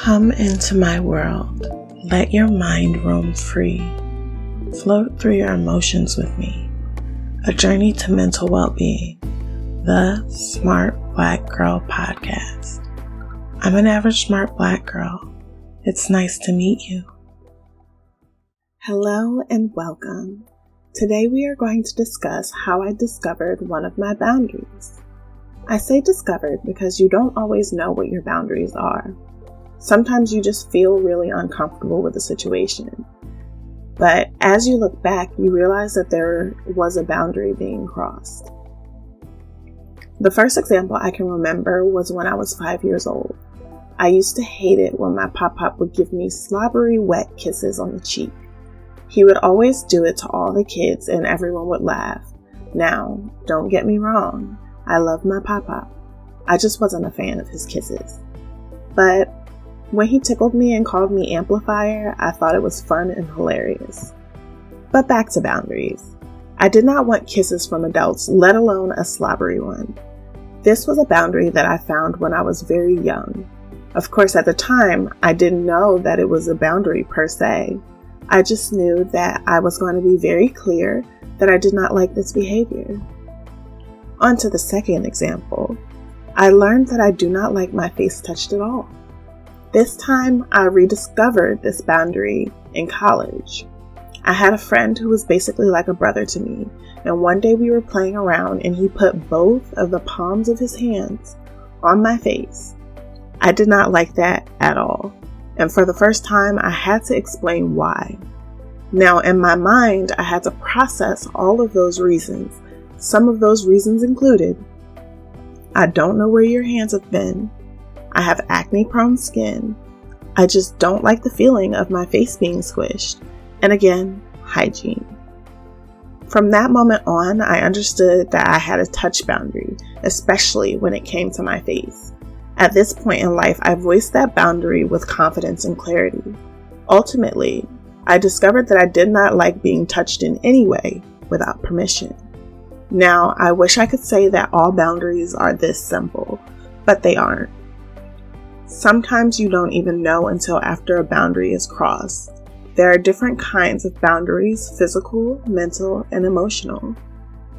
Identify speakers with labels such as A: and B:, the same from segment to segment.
A: Come into my world. Let your mind roam free. Float through your emotions with me. A journey to mental well-being. The Smart Black Girl Podcast. I'm an average smart Black girl. It's nice to meet you. Hello and welcome. Today we are going to discuss how I discovered one of my boundaries. I say discovered because you don't always know what your boundaries are. Sometimes you just feel really uncomfortable with the situation. But as you look back, you realize that there was a boundary being crossed. The first example I can remember was when I was 5 years old. I used to hate it when my pop-pop would give me slobbery wet kisses on the cheek. He would always do it to all the kids and everyone would laugh. Now, don't get me wrong, I love my pop-pop. I just wasn't a fan of his kisses. But when he tickled me and called me amplifier, I thought it was fun and hilarious. But back to boundaries. I did not want kisses from adults, let alone a slobbery one. This was a boundary that I found when I was very young. Of course, at the time, I didn't know that it was a boundary per se. I just knew that I was going to be very clear that I did not like this behavior. On to the second example. I learned that I do not like my face touched at all. This time, I rediscovered this boundary in college. I had a friend who was basically like a brother to me, and one day we were playing around and he put both of the palms of his hands on my face. I did not like that at all, and for the first time, I had to explain why. Now, in my mind, I had to process all of those reasons. Some of those reasons included, I don't know where your hands have been. I have acne-prone skin. I just don't like the feeling of my face being squished. And again, hygiene. From that moment on, I understood that I had a touch boundary, especially when it came to my face. At this point in life, I voiced that boundary with confidence and clarity. Ultimately, I discovered that I did not like being touched in any way without permission. Now, I wish I could say that all boundaries are this simple, but they aren't. Sometimes you don't even know until after a boundary is crossed. There are different kinds of boundaries: physical, mental, and emotional.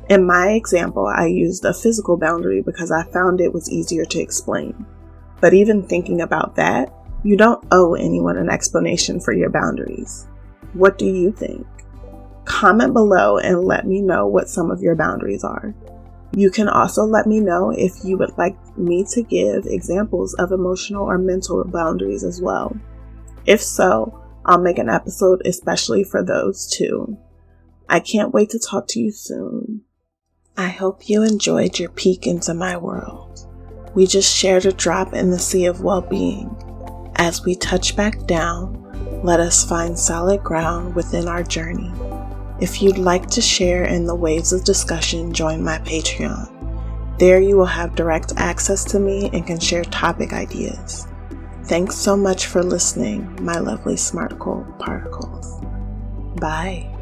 A: In my example, I used a physical boundary because I found it was easier to explain. But even thinking about that, you don't owe anyone an explanation for your boundaries. What do you think? Comment below and let me know what some of your boundaries are. You can also let me know if you would like me to give examples of emotional or mental boundaries as well. If so, I'll make an episode especially for those too. I can't wait to talk to you soon. I hope you enjoyed your peek into my world. We just shared a drop in the sea of well-being. As we touch back down, let us find solid ground within our journey. If you'd like to share in the waves of discussion, join my Patreon. There you will have direct access to me and can share topic ideas. Thanks so much for listening, my lovely smart particles. Bye.